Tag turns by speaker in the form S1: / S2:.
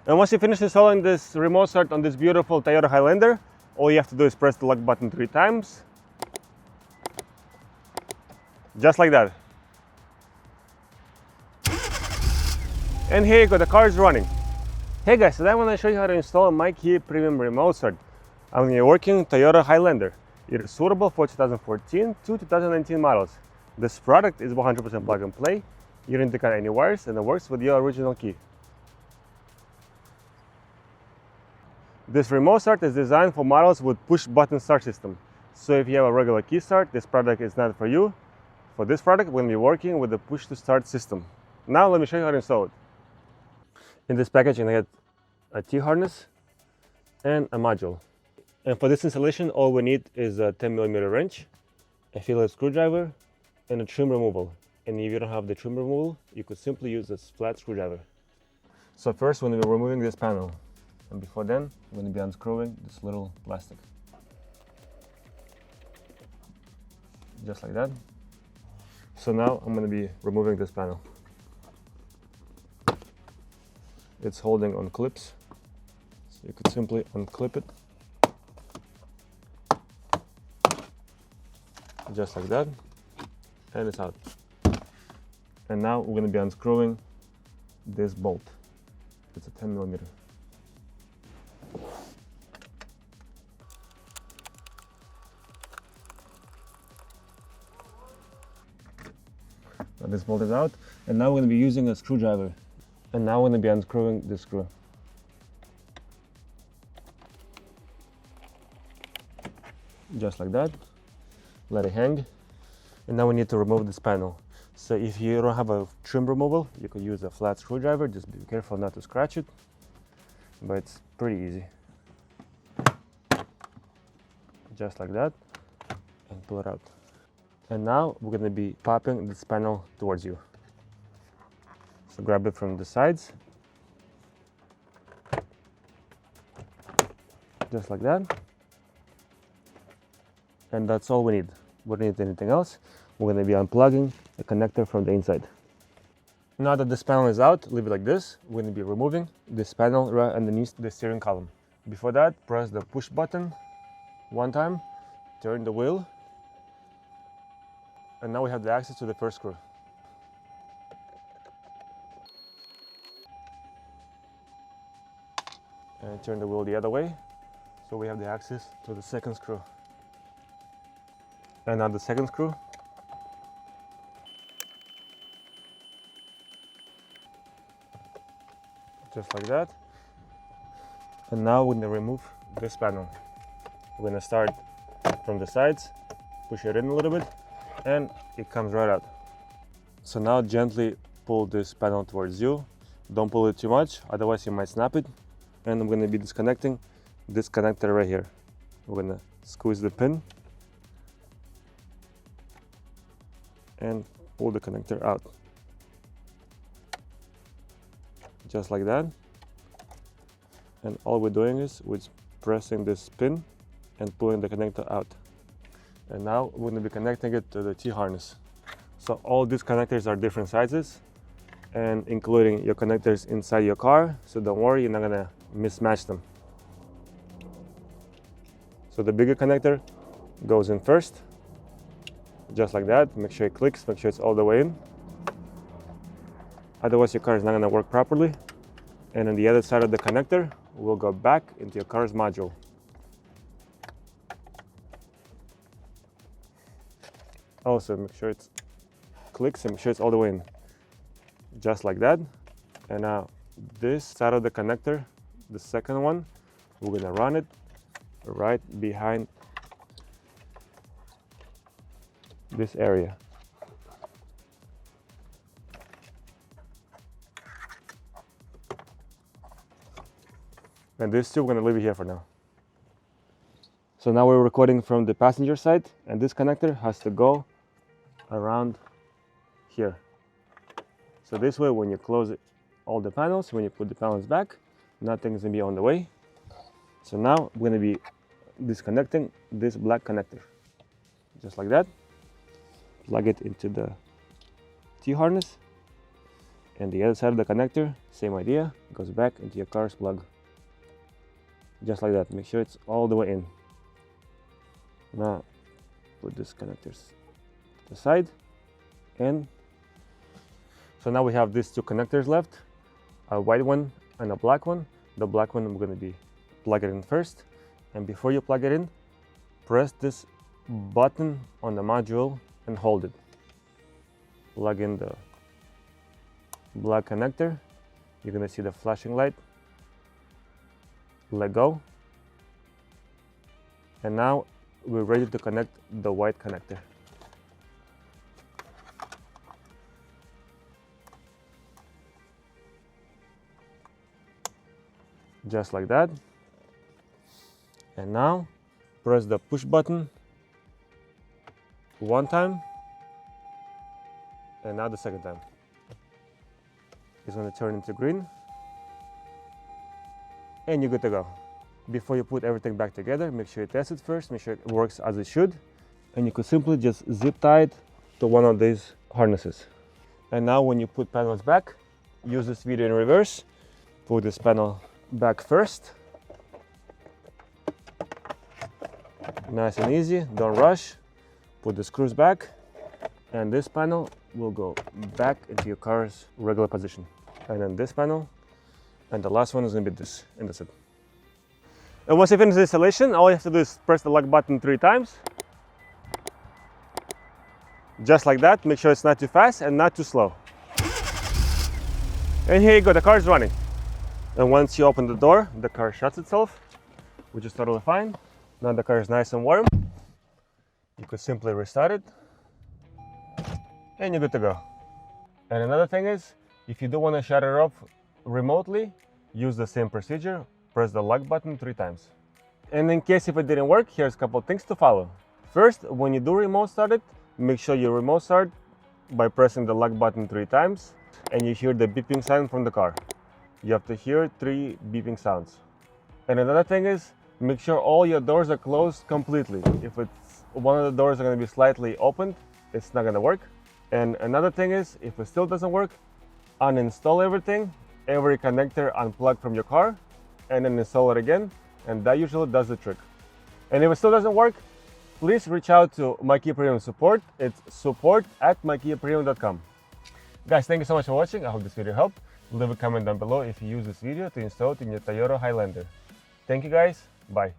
S1: And once you finish installing this remote start on this beautiful Toyota Highlander, all you have to do is press the lock button 3 times. Just like that. And here you go, the car is running. Hey guys, today I want to show you how to install a My Key Premium Remote Start on your working Toyota Highlander. It is suitable for 2014 to 2019 models. This product is 100% plug and play. You don't need to cut any wires and it works with your original key. This remote start is designed for models with push button start system. So if you have a regular key start, this product is not for you. For this product, we're going to be working with the push to start system. Now let me show you how to install it. In this package, you're going to get a T-harness and a module. And for this installation, all we need is a 10mm wrench, a Phillips screwdriver, and a trim removal. And if you don't have the trim removal, you could simply use a flat screwdriver. So first, we're going to be removing this panel. And before then, I'm going to be unscrewing this little plastic. Just like that. So now I'm going to be removing this panel. It's holding on clips, so you could simply unclip it. Just like that. And it's out. And now we're going to be unscrewing this bolt. It's a 10mm. This bolt is out, and now we're going to be using a screwdriver. And now we're going to be unscrewing this screw. Just like that. Let it hang. And now we need to remove this panel. So if you don't have a trim removal, you could use a flat screwdriver. Just be careful not to scratch it. But it's pretty easy. Just like that. And pull it out. And now we're going to be popping this panel towards you. So grab it from the sides. Just like that. And that's all we need. We don't need anything else. We're going to be unplugging the connector from the inside. Now that this panel is out, leave it like this. We're going to be removing this panel right underneath the steering column. Before that, press the push button one time, turn the wheel, and now we have the access to the first screw. And turn the wheel the other way, so we have the access to the second screw. And now the second screw. Just like that. And now we're going to remove this panel. We're going to start from the sides, push it in a little bit, and it comes right out. So now gently pull this panel towards you. Don't pull it too much, otherwise you might snap it. And I'm going to be disconnecting this connector right here. We're going to squeeze the pin and pull the connector out. Just like that. And all we're doing is we're pressing this pin and pulling the connector out. And now we're going to be connecting it to the T-harness. So all these connectors are different sizes, and including your connectors inside your car. So don't worry, you're not going to mismatch them. So the bigger connector goes in first, just like that. Make sure it clicks, make sure it's all the way in. Otherwise your car is not going to work properly. And on the other side of the connector will go back into your car's module. Also make sure it clicks and make sure it's all the way in. Just like that. And now this side of the connector, the second one, we're going to run it right behind this area. And this two, we're going to leave it here for now. So now we're recording from the passenger side, and this connector has to go around here. So this way, when you close it, all the panels, when you put the panels back, nothing's going to be on the way. So now we're going to be disconnecting this black connector. Just like that. Plug it into the T-harness. And the other side of the connector, same idea, goes back into your car's plug. Just like that, make sure it's all the way in. Now, put these connectors to the side, and so now we have these two connectors left, a white one and a black one. The black one we're going to be plug it in first, and before you plug it in, press this button on the module and hold it. Plug in the black connector, you're going to see the flashing light. Let go, and now we're ready to connect the white connector. Just like that. And now press the push button one time, and now the second time. It's going to turn into green, and you're good to go. Before you put everything back together, make sure you test it first, make sure it works as it should, and you could simply just zip tie it to one of these harnesses. And now when you put panels back, use this video in reverse. Put this panel back first. Nice and easy, don't rush. Put the screws back, and this panel will go back into your car's regular position. And then this panel, and the last one is going to be this, and that's it. And once you finish the installation, all you have to do is press the lock button 3 times. Just like that. Make sure it's not too fast and not too slow. And here you go, the car is running. And once you open the door, the car shuts itself, which is totally fine. Now the car is nice and warm. You could simply restart it, and you're good to go. And another thing is, if you do want to shut it off remotely, use the same procedure. Press the lock button 3 times. And in case if it didn't work, here's a couple of things to follow. First, when you do remote start it, make sure you remote start by pressing the lock button 3 times, and you hear the beeping sound from the car. You have to hear 3 beeping sounds. And another thing is, make sure all your doors are closed completely. If it's one of the doors are going to be slightly opened, it's not going to work. And another thing is, if it still doesn't work, uninstall everything, every connector unplug from your car, and then install it again, and that usually does the trick. And if it still doesn't work, please reach out to My Kia Premium support. It's support@mykiapremium.com. Guys, thank you so much for watching. I hope this video helped. Leave a comment down below if you use this video to install it in your Toyota Highlander. Thank you guys. Bye.